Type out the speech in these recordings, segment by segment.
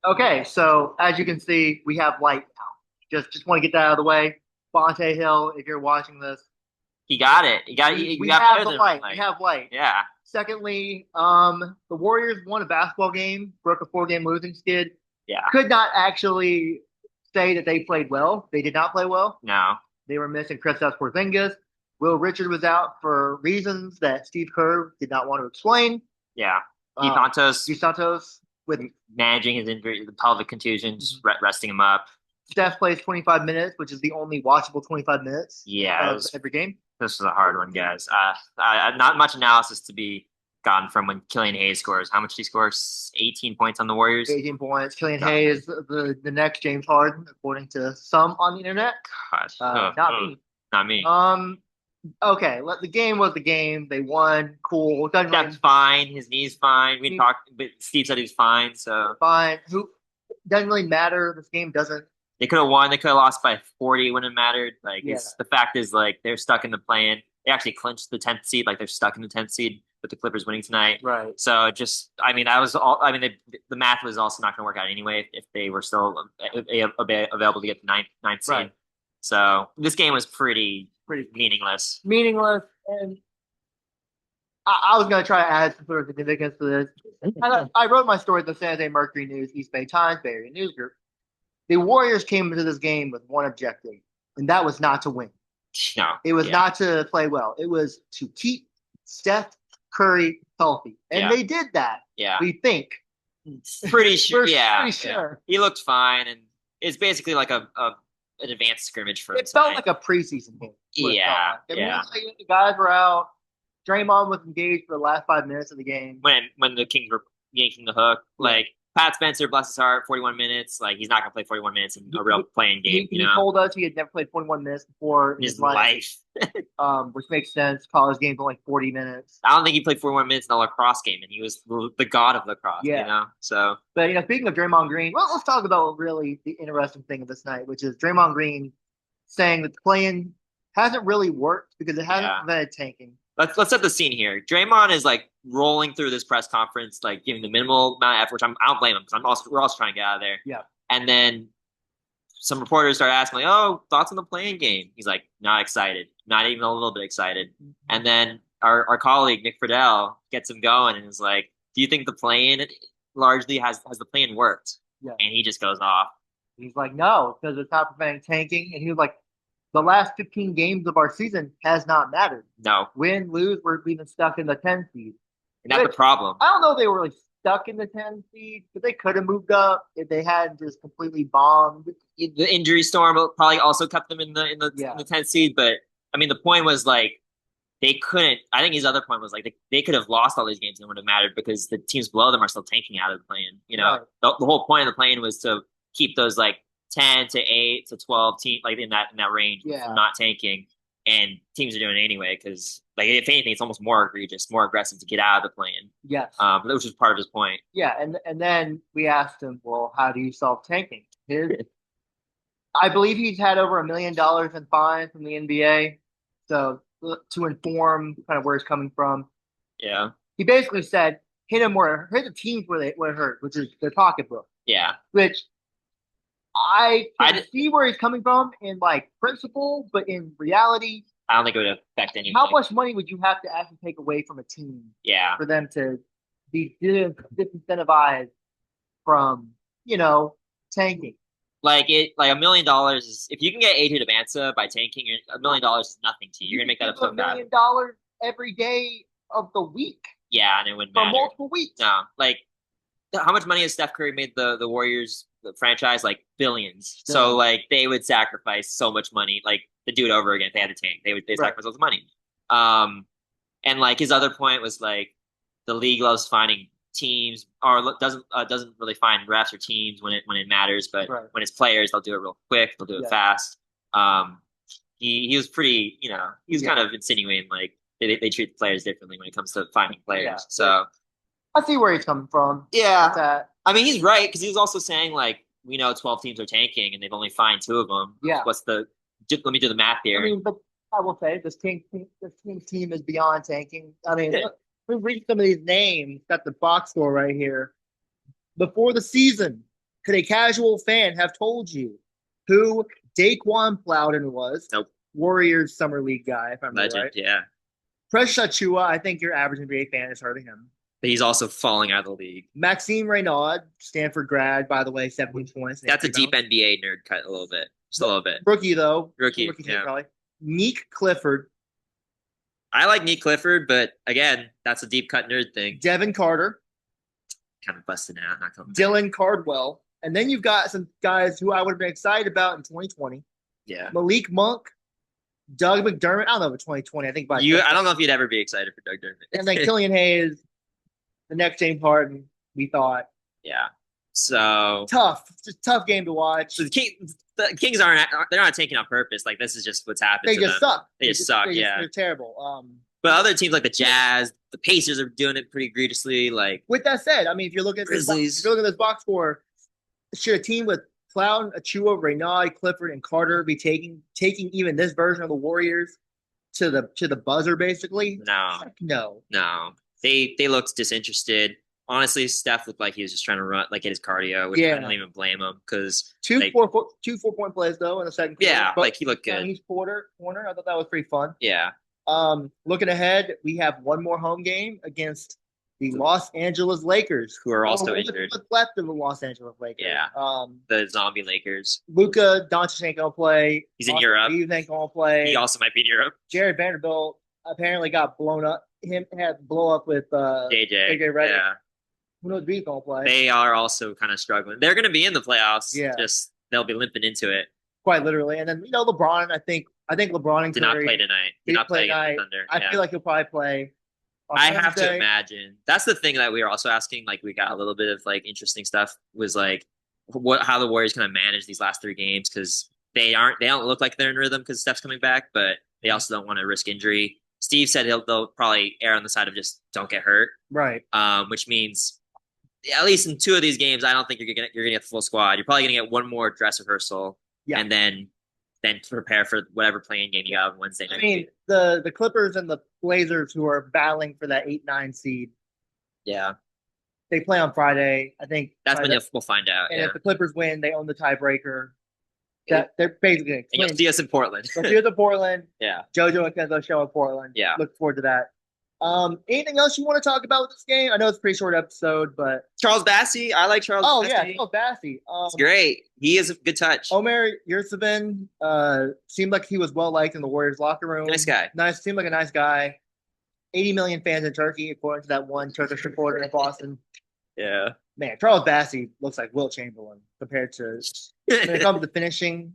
Okay, so as you can see, we have light now. Just want to get that out of the way. Fonte Hill, if you're watching this, He got it. we You we got have better the than light. We like have light. yeah. Secondly, the Warriors won a basketball game, broke a four-game losing skid. Yeah. Could not actually say that they played well. They did not play well. No. They were missing Kristaps Porzingis. Will Richard was out for reasons that Steve Kerr did not want to explain. Yeah. Keith Um, Santos Santos with managing his injury, the pelvic contusions, resting him up. Steph plays 25 minutes, which is the only watchable 25 minutes Yeah, of every game. this was a hard one, guys. Not much analysis to be gotten from when Killian Hayes scores. How much did he score? 18 points on the Warriors. 18 points. Killian God, Hayes, the next James Harden, according to some on the internet. gosh. Not me. Not me. Okay. The game was the game. They won. Cool. Doesn't Steph's really fine. His knee's fine. We talked, but Steve said he was fine. So fine. Who doesn't really matter. This game doesn't. they could have won. They could have lost by 40. Wouldn't have mattered. Like Yeah. it's the fact is like they're stuck in the play-in. They actually clinched the 10th seed. Like they're stuck in the 10th seed with the Clippers winning tonight. Right. So just, I mean, that was all. I mean, the math was also not going to work out anyway if they were still available to get the ninth seed. Right. So this game was pretty Pretty meaningless. meaningless. And I was going to try to add some sort of significance to this. I wrote my story at the San Jose Mercury News, East Bay Times, Bay Area News Group. The Warriors came into this game with one objective, and that was not to win. No, It was yeah, not to play well. It was to keep Steph Curry healthy, and yeah, they did that. yeah. We think. Pretty sure. We're Yeah, pretty yeah. sure. He looked fine, and it's basically like a an advanced scrimmage for him It felt tonight. like a preseason game. Yeah, I mean, yeah. like, the guys were out. Draymond was engaged for the last 5 minutes of the game. When the Kings were yanking the hook, Yeah. like Pat Spencer, bless his heart, 41 minutes. Like he's not gonna play 41 minutes in a real playing game, He told us he had never played 21 minutes before in in his his life, life. which makes sense. College games are like 40 minutes. I don't think he played 41 minutes in a lacrosse game, and he was the god of lacrosse. Yeah. So But speaking of Draymond Green, well, let's talk about really the interesting thing of this night, which is Draymond Green saying that the play-in hasn't really worked because it hasn't yeah. prevented tanking. Let's set the scene here. Draymond is like rolling through this press conference, like giving the minimal amount of effort, which I don't blame him because we're also trying to get out of there. Yeah. And then some reporters start asking, like, "Oh, thoughts on the playing game?" He's like, "Not excited, not even a little bit excited." And then our colleague Nick Friedel gets him going and is like, "Do you think the play-in largely has the play-in worked?" Yeah. And he just goes off. He's like, no, because it's not preventing tanking. And he was like, the last 15 games of our season has not mattered. No, Win, lose, we're even stuck in the 10 seed. and that's the problem. I don't know if they were really stuck in the 10 seed, but they could have moved up if they hadn't just completely bombed. The injury storm probably also kept them in the 10th seed. But I mean, the point was like they couldn't. I think his other point was like they could have lost all these games and it wouldn't have mattered because the teams below them are still tanking out of the play-in. Right. The whole point of the play-in was to keep those like 10 to 8 to 12 teams like in that range from not tanking. And teams are doing it anyway because like if anything, it's almost more egregious, more aggressive to get out of the play-in. Yes. Which was part of his point. Yeah, and then we asked him, well, how do you solve tanking? I believe he's had over $1 million in fines from the NBA. So to inform kind of where it's coming from, Yeah. he basically said, hit the teams where it hurt, which is their pocketbook. Yeah. Which I can see where he's coming from in like principle, but in reality, I don't think it would affect anything. how much money would you have to actually take away from a team? Yeah. For them to be disincentivized from, tanking. Like $1 million is if you can get AJ Demancia by tanking, $1 million is nothing to you. You're gonna make that up so bad. $1 million every day of the week. Yeah, and it wouldn't for matter. Multiple weeks. No, like how much money has Steph Curry made the Warriors the franchise? Like billions. Yeah. So like they would sacrifice so much money, like to do it over again if they had to tank. They sacrifice all the money. And like his other point was like the league loves finding teams or doesn't really find refs or teams when it matters, but when it's players, they'll do it real quick, they'll do it fast. He was pretty, he was kind of insinuating like they treat the players differently when it comes to finding players. Yeah. So I see where he's coming from. Yeah, I mean he's right because he was also saying like we know 12 teams are tanking and they've only fined 2 of them. Yeah, let me do the math here. I mean, but I will say this team is beyond tanking. I mean, we read some of these names. Got the box score right here. Before the season, Could a casual fan have told you who Daeqwon Powden was? Nope. Warriors Summer League guy, if I'm Legend, right. yeah. Precious Achua, I think your average NBA fan has heard of him. But he's also falling out of the league. Maxime Reynaud, Stanford grad, by the way, 17 points. That's a deep NBA nerd cut a little bit. Just a little bit. Rookie, though. Rookie, Team, probably. Neek Clifford. I like Neek Clifford, but again, that's a deep cut nerd thing. Devin Carter. Kind of busted out. Dylan Cardwell. And then you've got some guys who I would have been excited about in 2020. Yeah. Malik Monk, Doug McDermott. I don't know about 2020. I think by I don't know if you'd ever be excited for Doug McDermott. And then Killian Hayes, the next James Harden, we thought. Yeah. So tough. It's a tough game to watch. So the Kings they're not taking on purpose. Like this is just what's happened. They just suck. They just suck. Yeah. They're terrible. But other teams like the Jazz, the Pacers are doing it pretty egregiously. Like with that said, I mean, if you're looking at this box score, should a team with Cloud, Achua, Reynaud, Clifford, and Carter be taking even this version of the Warriors to the buzzer, basically? No. They looked disinterested. Honestly, Steph looked like he was just trying to run, like get his cardio, which I don't even blame him because two 4-point plays though in the second quarter. Yeah, like he looked good. He's corner. I thought that was pretty fun. Yeah. Looking ahead, we have one more home game against the Los Angeles Lakers, who are also injured. What's left of the Los Angeles Lakers? Yeah. The zombie Lakers. Luka Doncic ain't gonna play. He's in Europe. Reeves ain't gonna play. He also might be in Europe. Jared Vanderbilt apparently got blown up. Him had blow up with JJ Redick. Yeah. Who knows if he's gonna play? They are also kind of struggling. They're going to be in the playoffs. Yeah. Just they'll be limping into it. Quite literally. And then LeBron. I think LeBron and Curry did not play tonight. Did not play against the Thunder. I feel like he'll probably play. I have to imagine. That's the thing that we were also asking. Like we got a little bit of like interesting stuff. Was like how the Warriors kind of manage these last 3 games because they don't look like they're in rhythm because Steph's coming back, but they also don't want to risk injury. Steve said they'll probably err on the side of just don't get hurt. Right. Which means at least in 2 of these games, I don't think you're gonna get the full squad. You're probably gonna get one more dress rehearsal, and then prepare for whatever playing game you have on Wednesday night. I mean, the Clippers and the Blazers who are battling for that 8-9 seed. Yeah, they play on Friday. I think that's when we'll find out. And if the Clippers win, they own the tiebreaker. That they're basically. And you'll see us in Portland. You'll see us in Portland. Yeah, JoJo and Kenzo show in Portland. Yeah, look forward to that. Anything else you want to talk about with this game? I know it's a pretty short episode, but Charles Bassey, I like Charles. Oh yeah, Charles Bassey. It's great. He is a good touch. Omer Yurtseven seemed like he was well liked in the Warriors locker room. Nice guy. Seemed like a nice guy. 80 million fans in Turkey, according to that one Turkish reporter in Boston. Yeah, man, Charles Bassey looks like Wilt Chamberlain compared to when it comes to finishing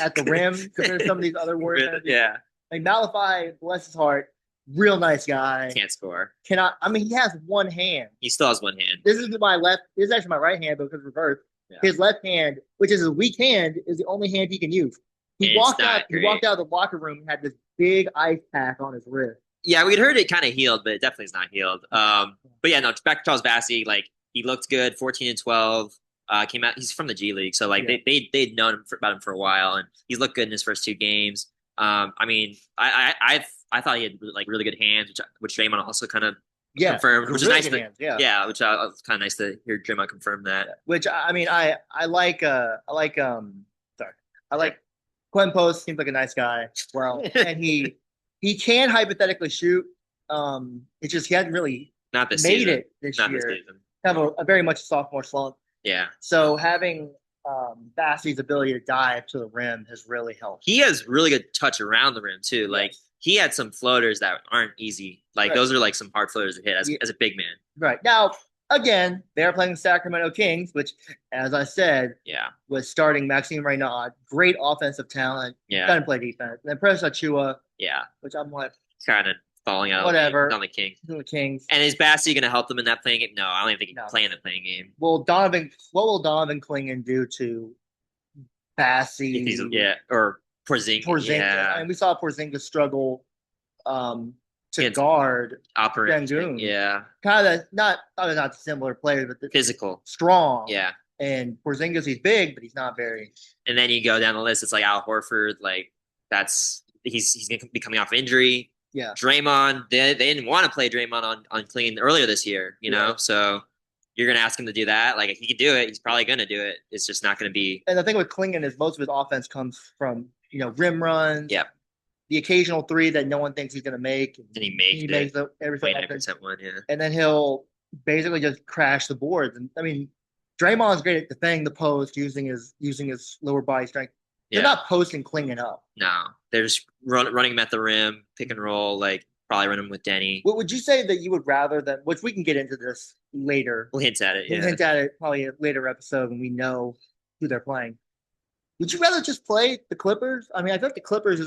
at the rim compared to some of these other Warriors. Yeah, like Malevy, bless his heart. Real nice guy. Can't score. He has one hand. He still has one hand. This is my left. This is actually my right hand because reversed. Yeah. His left hand, which is his weak hand, is the only hand he can use. He walked out of the locker room and had this big ice pack on his wrist. Yeah, we'd heard it kind of healed, but it definitely is not healed. But yeah, no, back to Charles Bassey, like he looked good, 14-12. Came out. He's from the G League, so like they'd known about him for a while, and he's looked good in his first 2 games. I mean, I thought he had like really good hands, which Draymond also kind of confirmed, which is nice. Which was kind of nice to hear Draymond confirm that. Which I mean, I like Quentin Post seems like a nice guy. Well, and he can hypothetically shoot. It's just he hasn't really made it this year. This season. Have a very much sophomore slump. Yeah. So having Bassey's ability to dive to the rim has really helped. He has really good touch around the rim too. Like he had some floaters that aren't easy. Like those are like some hard floaters to hit as a big man. Right. Now, again, they're playing the Sacramento Kings, which, as I said, was starting Maxime Reynaud, great offensive talent. Doesn't play defense. And then Precious Achua. Which I'm like kind of falling out. Whatever. On the Kings. The Kings. And is Bassey going to help them in that playing game? No, I don't even think he can play in the playing game. Well, what will Donovan Clingan do to Bassey? Or Porzingis. Yeah. And we saw Porzingis struggle to guard Sengun. Yeah. Kind of not similar players, but physical. Strong. Yeah. And Porzingis, he's big, but he's not very. And then you go down the list, it's like Al Horford, like he's going to be coming off injury. Yeah. Draymond, they didn't want to play Draymond on clean earlier this year, you know? So you're gonna ask him to do that. Like if he can do it, he's probably gonna do it. It's just not gonna be. And the thing with Klingon is most of his offense comes from rim runs. Yep. The occasional three that no one thinks he's going to make. Did he make? He makes every 29% one, yeah. And then he'll basically just crash the boards. And I mean, Draymond's great at defending the post using his lower body strength. They're not posting Klingon up. No, they're just running him at the rim, pick and roll, like probably run him with Denny. What would you say that you would rather than? Which we can get into this later. We'll hint at it. We'll hint at it probably a later episode when we know who they're playing. Would you rather just play the Clippers? I mean, I think the Clippers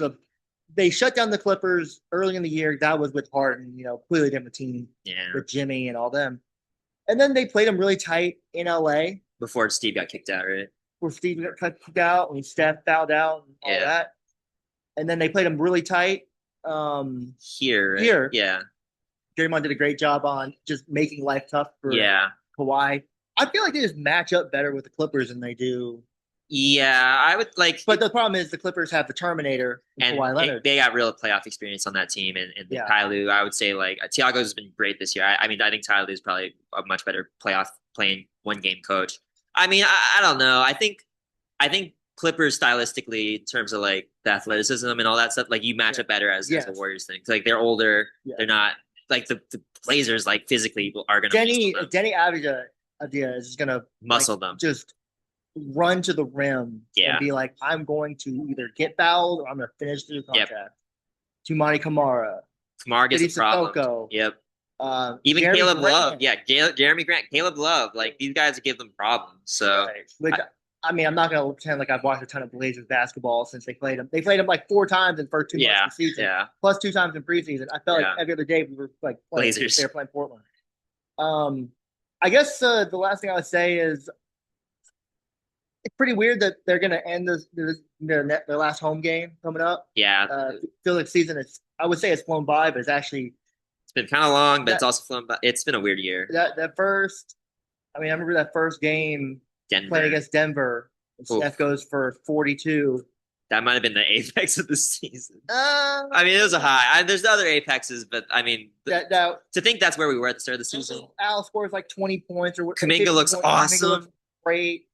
they shut down the Clippers early in the year. That was with Harden, clearly different team with Jimmy and all them. And then they played them really tight in LA. Before Steve got kicked out, right? Before Steve got kicked out and Steph fouled out and all that. And then they played them really tight. Here. Yeah. Draymond did a great job on just making life tough for Kawhi. I feel like they just match up better with the Clippers than they do. Yeah, I would like. But the problem is the Clippers have the Terminator and Kawhi Leonard. They got real playoff experience on that team. And Ty Lue, I would say, like, Tiago's been great this year. I think Ty Lue is probably a much better playoff playing one-game coach. I mean, I don't know. I think Clippers stylistically, in terms of, like, the athleticism and all that stuff, like, you match up better as a Warriors thing. Like, they're older. Yeah. They're not – like, the Blazers, like, physically are going to – Denny Avdija is going to – muscle them. Just – run to the rim and be like, I'm going to either get fouled or I'm going to finish the contract. Tumani Kamara. Kamara gets a problem. Yep. Even Jeremy Caleb Grant. Love. Yeah, Jeremy Grant, Caleb Love. Like, these guys give them problems. So, Which, I mean, I'm not going to pretend like I've watched a ton of Blazers basketball since they played them. They played them like 4 times in the first 2 months of the season. Yeah. Plus 2 times in preseason. I felt like every other day we were like playing Blazers. They were playing Portland. I guess the last thing I would say is it's pretty weird that they're going to end their last home game coming up. Yeah. Feel like season I would say it's flown by, but it's been kind of long, but it's also flown by. It's been a weird year. That first, I remember that first game playing against Denver. And Steph goes for 42. That might have been the apex of the season. I mean, it was a high. There's other apexes, but I mean, to think that's where we were at the start of the season. Al scores like 20 points or what. Kuminga looks awesome. Looks great.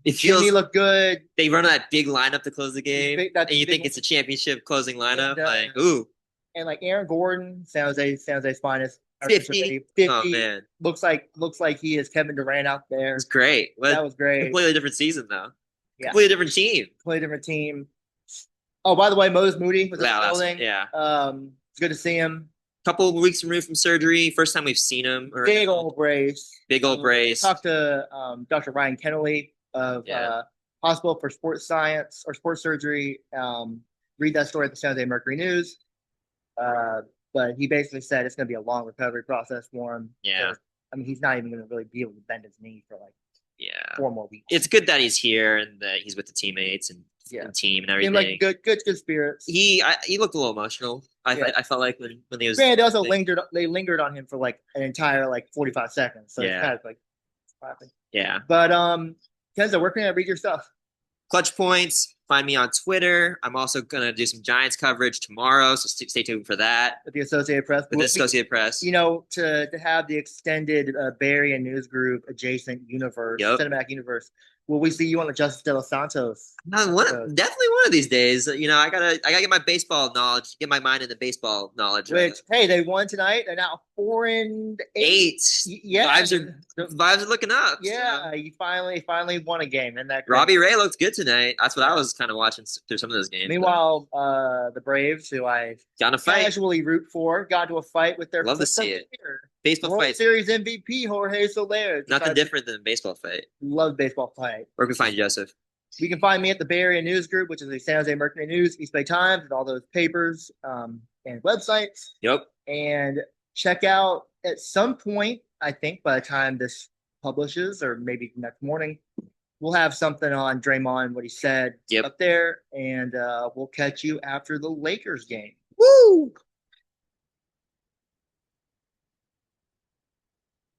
Jimmy looked good. They run that big lineup to close the game, and you think it's a championship closing lineup. Like, ooh. And like Aaron Gordon, San Jose's finest. 50. Oh man, looks like he is Kevin Durant out there. It's great. That was great. Completely different season though. Yeah. Completely different team. Oh, by the way, Moses Moody was in the building. Yeah. It's good to see him. Couple of weeks removed from surgery. First time we've seen him. Big old brace. Talked to Dr. Ryan Kennelly of Hospital for Sports Science or Sports Surgery. Read that story at the San Jose Mercury News. But he basically said it's going to be a long recovery process for him. Yeah. So, I mean, he's not even going to really be able to bend his knee for like 4 more weeks. It's good that he's here and that he's with the teammates and team and everything. Like good spirits. He looked a little emotional. I felt like when he was. They also lingered on him for like an entire like 45 seconds. So it's kind of like laughing. Yeah. But Kenzo, where can I read your stuff? ClutchPoints. Find me on Twitter. I'm also gonna do some Giants coverage tomorrow, so stay tuned for that. With the Associated Press. To have the extended Barry and News Group adjacent universe, cinematic universe. Will we see you on the Justice De Los Santos? Definitely one of these days. I gotta get my baseball knowledge, get my mind in the baseball knowledge. Which they won tonight. They're now 4-8. Yeah, vibes are looking up. Yeah, you finally won a game, and that Robbie Ray looked good tonight. That's what I was kind of watching through some of those games. Meanwhile, the Braves, who I casually root for, got to a fight with their love to see it. Baseball World fight. Series MVP Jorge Soler. Nothing different than a baseball fight. Love baseball fight. Where can we find you, Joseph? You can find me at the Bay Area News Group, which is the San Jose Mercury News, East Bay Times, and all those papers and websites. Yep. And check out at some point, I think by the time this publishes, or maybe next morning, we'll have something on Draymond, what he said up there, and we'll catch you after the Lakers game. Woo!